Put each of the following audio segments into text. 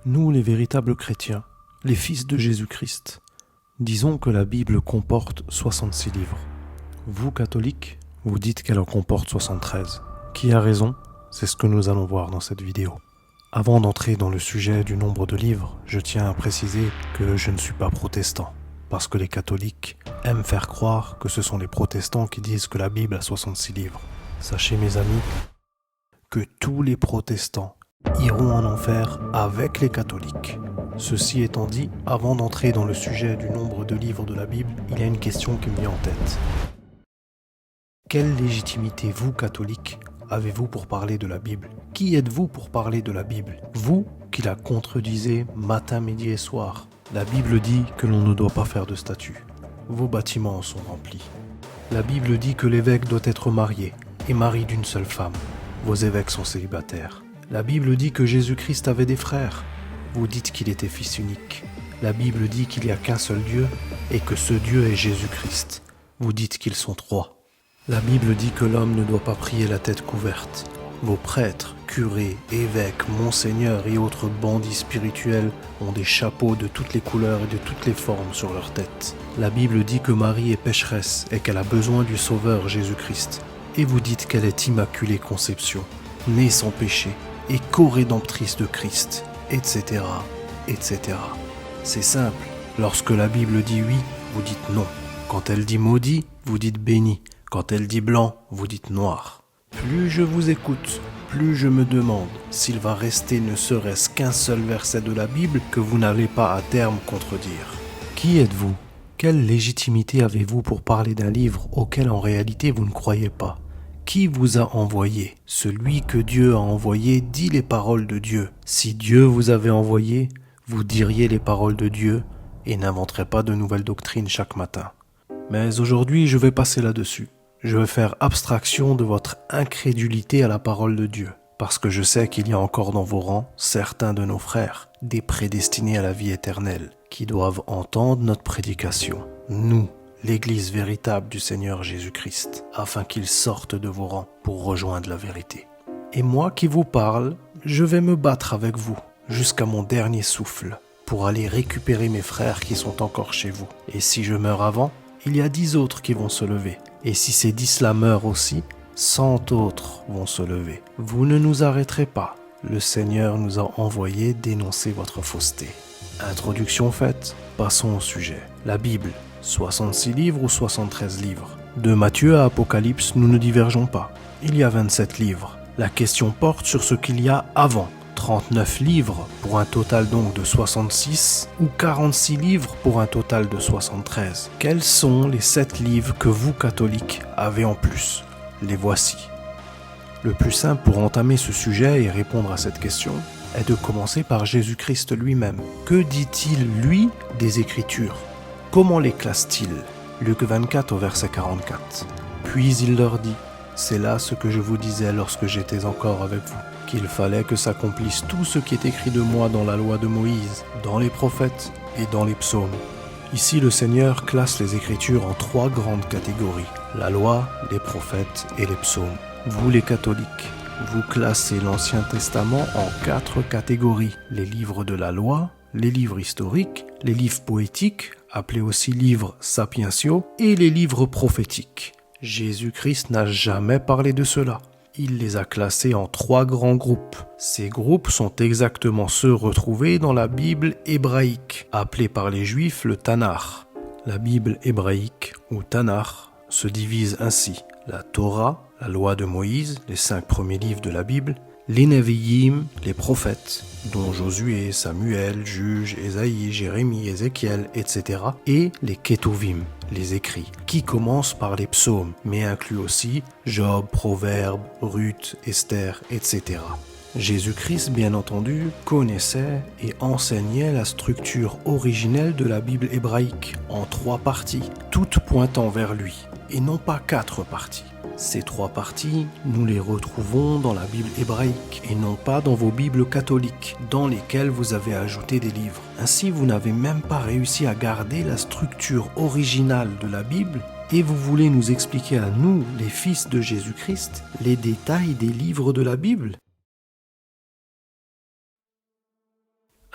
Nous, les véritables chrétiens, les fils de Jésus-Christ, disons que la Bible comporte 66 livres. Vous, catholiques, vous dites qu'elle en comporte 73. Qui a raison? C'est ce que nous allons voir dans cette vidéo. Avant d'entrer dans le sujet du nombre de livres, je tiens à préciser que je ne suis pas protestant, parce que les catholiques aiment faire croire que ce sont les protestants qui disent que la Bible a 66 livres. Sachez, mes amis, que tous les protestants iront en enfer avec les catholiques. Ceci étant dit, avant d'entrer dans le sujet du nombre de livres de la Bible, il y a une question qui me vient en tête. Quelle légitimité, vous, catholiques, avez-vous pour parler de la Bible? Qui êtes-vous pour parler de la Bible? Vous qui la contredisez matin, midi et soir. La Bible dit que l'on ne doit pas faire de statues. Vos bâtiments en sont remplis. La Bible dit que l'évêque doit être marié et mari d'une seule femme. Vos évêques sont célibataires. La Bible dit que Jésus-Christ avait des frères. Vous dites qu'il était fils unique. La Bible dit qu'il n'y a qu'un seul Dieu et que ce Dieu est Jésus-Christ. Vous dites qu'ils sont trois. La Bible dit que l'homme ne doit pas prier la tête couverte. Vos prêtres, curés, évêques, monseigneurs et autres bandits spirituels ont des chapeaux de toutes les couleurs et de toutes les formes sur leur tête. La Bible dit que Marie est pécheresse et qu'elle a besoin du Sauveur Jésus-Christ. Et vous dites qu'elle est immaculée conception, née sans péché et co-rédemptrice de Christ, etc., etc. C'est simple. Lorsque la Bible dit oui, vous dites non. Quand elle dit maudit, vous dites béni. Quand elle dit blanc, vous dites noir. Plus je vous écoute, plus je me demande s'il va rester ne serait-ce qu'un seul verset de la Bible que vous n'allez pas à terme contredire. Qui êtes-vous? Quelle légitimité avez-vous pour parler d'un livre auquel en réalité vous ne croyez pas? Qui vous a envoyé? Celui que Dieu a envoyé dit les paroles de Dieu. Si Dieu vous avait envoyé, vous diriez les paroles de Dieu et n'inventerez pas de nouvelles doctrines chaque matin. Mais aujourd'hui, je vais passer là-dessus. Je vais faire abstraction de votre incrédulité à la parole de Dieu, parce que je sais qu'il y a encore dans vos rangs certains de nos frères, des prédestinés à la vie éternelle, qui doivent entendre notre prédication. Nous, l'Église véritable du Seigneur Jésus-Christ, afin qu'ils sortent de vos rangs pour rejoindre la vérité. Et moi qui vous parle, je vais me battre avec vous jusqu'à mon dernier souffle, pour aller récupérer mes frères qui sont encore chez vous. Et si je meurs avant, il y a 10 autres qui vont se lever. Et si ces 10-là meurent aussi, 100 autres vont se lever. Vous ne nous arrêterez pas. Le Seigneur nous a envoyé dénoncer votre fausseté. Introduction faite, passons au sujet. La Bible, 66 livres ou 73 livres? De Matthieu à Apocalypse, nous ne divergeons pas. Il y a 27 livres. La question porte sur ce qu'il y a avant. 39 livres pour un total donc de 66 ou 46 livres pour un total de 73. Quels sont les 7 livres que vous, catholiques, avez en plus? Les voici. Le plus simple pour entamer ce sujet et répondre à cette question est de commencer par Jésus-Christ lui-même. Que dit-il, lui, des Écritures? Comment les classe-t-il? Luc 24 au verset 44. Puis il leur dit: c'est là ce que je vous disais lorsque j'étais encore avec vous, qu'il fallait que s'accomplisse tout ce qui est écrit de moi dans la loi de Moïse, dans les prophètes et dans les psaumes. Ici, le Seigneur classe les Écritures en 3 grandes catégories: la loi, les prophètes et les psaumes. Vous, les catholiques, vous classez l'Ancien Testament en 4 catégories: les livres de la loi, les livres historiques, les livres poétiques, appelés aussi livres sapientiaux, et les livres prophétiques. Jésus-Christ n'a jamais parlé de cela. Il les a classés en 3 grands groupes. Ces groupes sont exactement ceux retrouvés dans la Bible hébraïque, appelée par les Juifs le Tanakh. La Bible hébraïque, ou Tanakh, se divise ainsi: la Torah, la loi de Moïse, les 5 premiers livres de la Bible, les Nevi'im, les prophètes, dont Josué, Samuel, Juge, Ésaïe, Jérémie, Ézéchiel, etc. et les Ketuvim, les écrits, qui commencent par les psaumes, mais incluent aussi Job, Proverbes, Ruth, Esther, etc. Jésus-Christ, bien entendu, connaissait et enseignait la structure originelle de la Bible hébraïque en 3 parties, toutes pointant vers lui, et non pas 4 parties. Ces 3 parties, nous les retrouvons dans la Bible hébraïque et non pas dans vos Bibles catholiques, dans lesquelles vous avez ajouté des livres. Ainsi, vous n'avez même pas réussi à garder la structure originale de la Bible et vous voulez nous expliquer à nous, les fils de Jésus-Christ, les détails des livres de la Bible?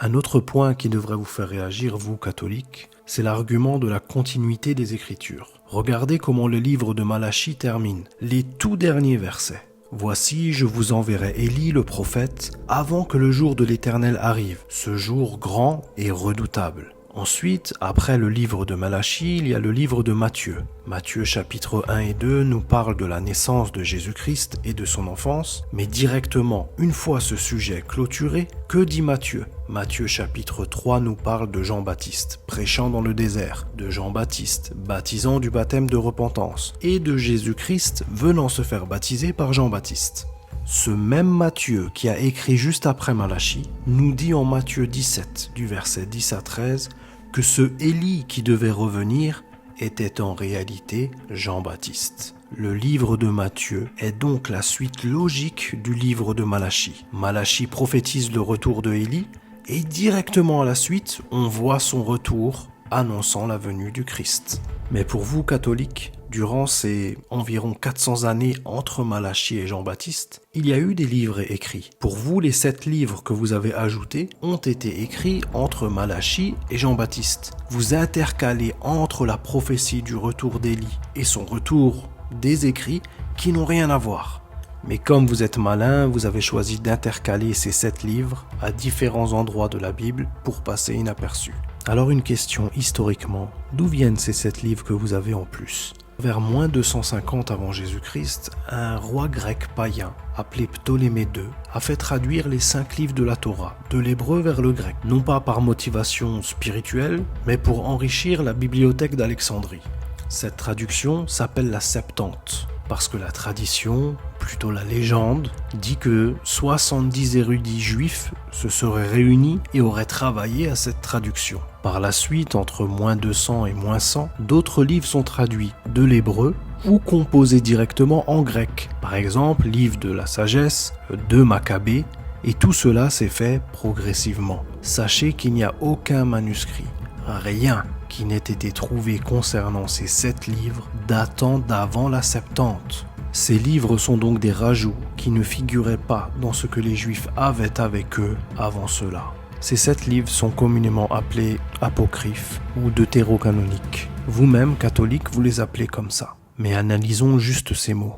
Un autre point qui devrait vous faire réagir, vous catholiques, c'est l'argument de la continuité des Écritures. Regardez comment le livre de Malachie termine, les tout derniers versets. « Voici, je vous enverrai Élie le prophète, avant que le jour de l'Éternel arrive, ce jour grand et redoutable. » Ensuite, après le livre de Malachie, il y a le livre de Matthieu. Matthieu chapitre 1 et 2 nous parle de la naissance de Jésus-Christ et de son enfance, mais directement, une fois ce sujet clôturé, que dit Matthieu ? Matthieu chapitre 3 nous parle de Jean-Baptiste, prêchant dans le désert, de Jean-Baptiste, baptisant du baptême de repentance, et de Jésus-Christ venant se faire baptiser par Jean-Baptiste. Ce même Matthieu qui a écrit juste après Malachie nous dit en Matthieu 17, du verset 10 à 13, que ce Élie qui devait revenir était en réalité Jean-Baptiste. Le livre de Matthieu est donc la suite logique du livre de Malachie. Malachie prophétise le retour de Élie et directement à la suite, on voit son retour annonçant la venue du Christ. Mais pour vous, catholiques, durant ces environ 400 années entre Malachie et Jean-Baptiste, il y a eu des livres écrits. Pour vous, les 7 livres que vous avez ajoutés ont été écrits entre Malachie et Jean-Baptiste. Vous intercalez entre la prophétie du retour d'Élie et son retour des écrits qui n'ont rien à voir. Mais comme vous êtes malin, vous avez choisi d'intercaler ces 7 livres à différents endroits de la Bible pour passer inaperçus. Alors une question, historiquement, d'où viennent ces 7 livres que vous avez en plus ? Vers moins 250 avant Jésus-Christ, un roi grec païen, appelé Ptolémée II, a fait traduire les 5 livres de la Torah, de l'hébreu vers le grec, non pas par motivation spirituelle, mais pour enrichir la bibliothèque d'Alexandrie. Cette traduction s'appelle la Septante, parce que la tradition, plutôt la légende, dit que 70 érudits juifs se seraient réunis et auraient travaillé à cette traduction. Par la suite, entre moins 200 et moins 100, d'autres livres sont traduits de l'hébreu ou composés directement en grec. Par exemple, livre de la sagesse, de Maccabée, et tout cela s'est fait progressivement. Sachez qu'il n'y a aucun manuscrit, rien qui n'ait été trouvé concernant ces 7 livres datant d'avant la Septante. Ces livres sont donc des rajouts qui ne figuraient pas dans ce que les Juifs avaient avec eux avant cela. Ces 7 livres sont communément appelés apocryphes ou deutérocanoniques. Vous-même, catholiques, vous les appelez comme ça. Mais analysons juste ces mots.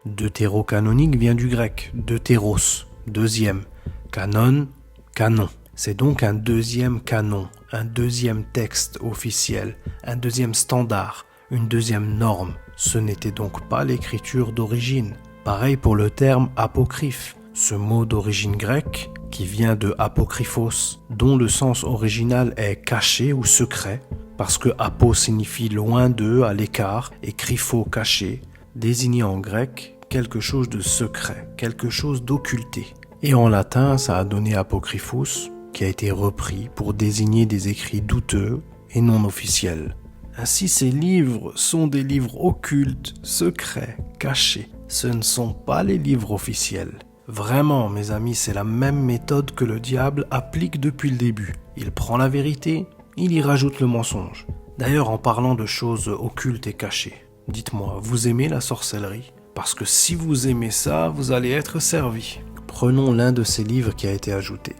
Deutérocanonique vient du grec, deutéros, deuxième, canon, canon. C'est donc un deuxième canon, un deuxième texte officiel, un deuxième standard, une deuxième norme. Ce n'était donc pas l'écriture d'origine. Pareil pour le terme apocryphe, ce mot d'origine grecque qui vient de apokryphos, dont le sens original est caché ou secret, parce que apo signifie loin de, à l'écart, et krypho caché, désignait en grec quelque chose de secret, quelque chose d'occulté. Et en latin, ça a donné apokryphos, qui a été repris pour désigner des écrits douteux et non officiels. Ainsi, ces livres sont des livres occultes, secrets, cachés. Ce ne sont pas les livres officiels. Vraiment, mes amis, c'est la même méthode que le diable applique depuis le début. Il prend la vérité, il y rajoute le mensonge. D'ailleurs, en parlant de choses occultes et cachées, dites-moi, vous aimez la sorcellerie ? Parce que si vous aimez ça, vous allez être servi. Prenons l'un de ces livres qui a été ajouté.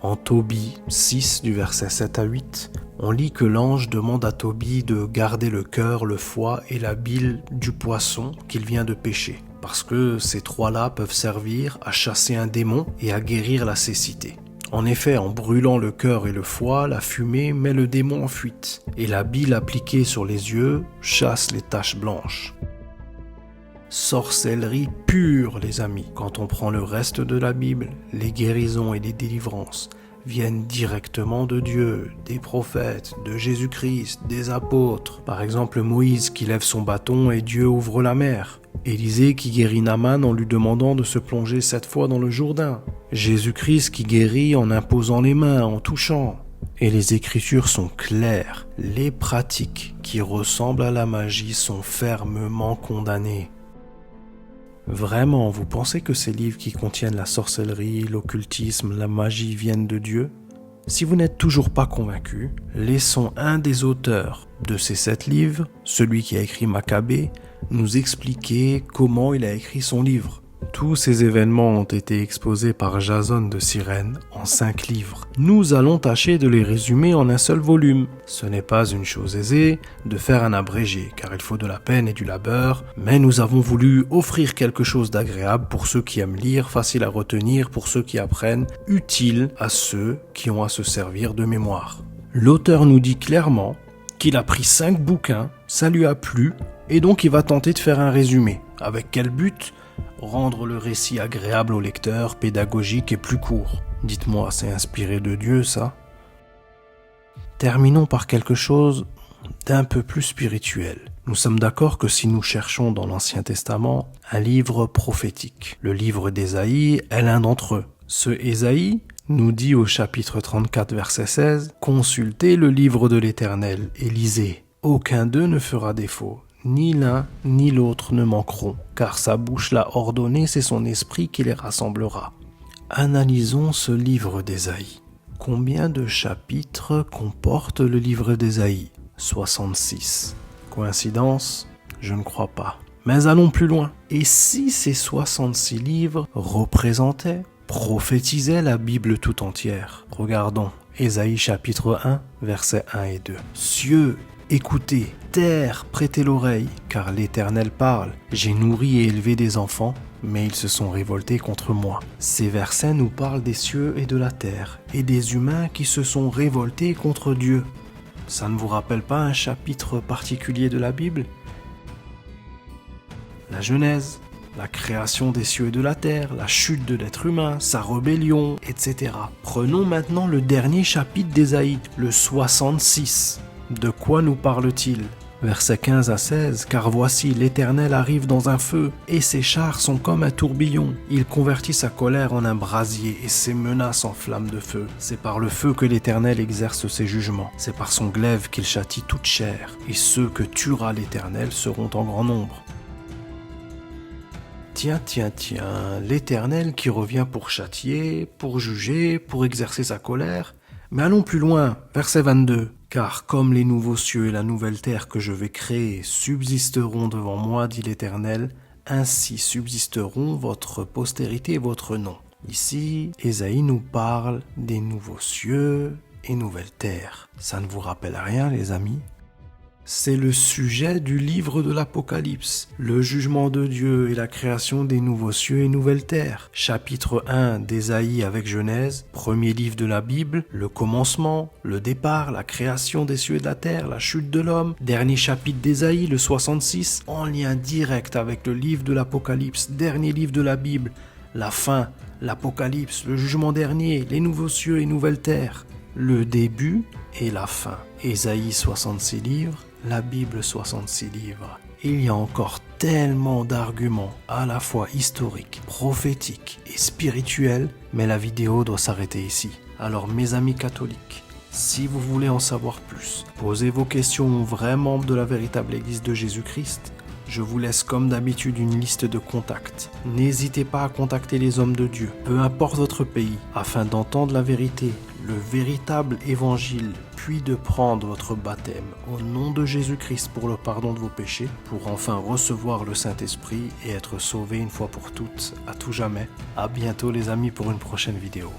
En Tobie 6, du verset 7 à 8, on lit que l'ange demande à Tobie de garder le cœur, le foie et la bile du poisson qu'il vient de pêcher, parce que ces 3-là peuvent servir à chasser un démon et à guérir la cécité. En effet, en brûlant le cœur et le foie, la fumée met le démon en fuite, et la bile appliquée sur les yeux chasse les taches blanches. Sorcellerie pure, les amis. Quand on prend le reste de la Bible, les guérisons et les délivrances viennent directement de Dieu, des prophètes, de Jésus-Christ, des apôtres. Par exemple, Moïse qui lève son bâton et Dieu ouvre la mer. Élisée qui guérit Naaman en lui demandant de se plonger 7 fois dans le Jourdain. Jésus-Christ qui guérit en imposant les mains, en touchant. Et les Écritures sont claires. Les pratiques qui ressemblent à la magie sont fermement condamnées. Vraiment, vous pensez que ces livres qui contiennent la sorcellerie, l'occultisme, la magie viennent de Dieu ? Si vous n'êtes toujours pas convaincu, laissons un des auteurs de ces 7 livres, celui qui a écrit Maccabée, nous expliquer comment il a écrit son livre. Tous ces événements ont été exposés par Jason de Cyrène en 5 livres. Nous allons tâcher de les résumer en un seul volume. Ce n'est pas une chose aisée de faire un abrégé, car il faut de la peine et du labeur, mais nous avons voulu offrir quelque chose d'agréable pour ceux qui aiment lire, facile à retenir pour ceux qui apprennent, utile à ceux qui ont à se servir de mémoire. L'auteur nous dit clairement qu'il a pris 5 bouquins, ça lui a plu, et donc il va tenter de faire un résumé. Avec quel but ? Rendre le récit agréable au lecteur, pédagogique et plus court. Dites-moi, c'est inspiré de Dieu, ça ? Terminons par quelque chose d'un peu plus spirituel. Nous sommes d'accord que si nous cherchons dans l'Ancien Testament un livre prophétique, le livre d'Ésaïe est l'un d'entre eux. Ce Ésaïe nous dit au chapitre 34, verset 16, « Consultez le livre de l'Éternel et lisez. Aucun d'eux ne fera défaut. Ni l'un ni l'autre ne manqueront, car sa bouche l'a ordonné, c'est son esprit qui les rassemblera. » Analysons ce livre d'Ésaïe. Combien de chapitres comporte le livre d'Ésaïe ? 66. Coïncidence ? Je ne crois pas. Mais allons plus loin. Et si ces 66 livres représentaient, prophétisaient la Bible tout entière ? Regardons. Ésaïe chapitre 1, versets 1 et 2. Cieux, écoutez, terre, prêtez l'oreille, car l'Éternel parle. J'ai nourri et élevé des enfants, mais ils se sont révoltés contre moi. Ces versets nous parlent des cieux et de la terre, et des humains qui se sont révoltés contre Dieu. Ça ne vous rappelle pas un chapitre particulier de la Bible ? La Genèse, la création des cieux et de la terre, la chute de l'être humain, sa rébellion, etc. Prenons maintenant le dernier chapitre d'Ésaïe, le 66. De quoi nous parle-t-il ? Versets 15 à 16, « Car voici, l'Éternel arrive dans un feu, et ses chars sont comme un tourbillon. Il convertit sa colère en un brasier, et ses menaces en flammes de feu. C'est par le feu que l'Éternel exerce ses jugements. C'est par son glaive qu'il châtie toute chair, et ceux que tuera l'Éternel seront en grand nombre. » Tiens, l'Éternel qui revient pour châtier, pour juger, pour exercer sa colère. Mais allons plus loin, verset 22. « Car comme les nouveaux cieux et la nouvelle terre que je vais créer subsisteront devant moi, dit l'Éternel, ainsi subsisteront votre postérité et votre nom. » Ici, Ésaïe nous parle des nouveaux cieux et nouvelles terres. Ça ne vous rappelle rien, les amis ? C'est le sujet du livre de l'Apocalypse, le jugement de Dieu et la création des nouveaux cieux et nouvelles terres. Chapitre 1 d'Ésaïe avec Genèse, premier livre de la Bible, le commencement, le départ, la création des cieux et de la terre, la chute de l'homme. Dernier chapitre d'Ésaïe, le 66, en lien direct avec le livre de l'Apocalypse, dernier livre de la Bible, la fin, l'Apocalypse, le jugement dernier, les nouveaux cieux et nouvelles terres. Le début et la fin. Ésaïe 66 livres, la Bible 66 livres. Il y a encore tellement d'arguments, à la fois historiques, prophétiques et spirituels, mais la vidéo doit s'arrêter ici. Alors mes amis catholiques, si vous voulez en savoir plus, posez vos questions aux vrais membres de la véritable Église de Jésus-Christ. Je vous laisse comme d'habitude une liste de contacts. N'hésitez pas à contacter les hommes de Dieu, peu importe votre pays, afin d'entendre la vérité, le véritable évangile, puis de prendre votre baptême au nom de Jésus-Christ pour le pardon de vos péchés, pour enfin recevoir le Saint-Esprit et être sauvé une fois pour toutes, à tout jamais. À bientôt les amis pour une prochaine vidéo.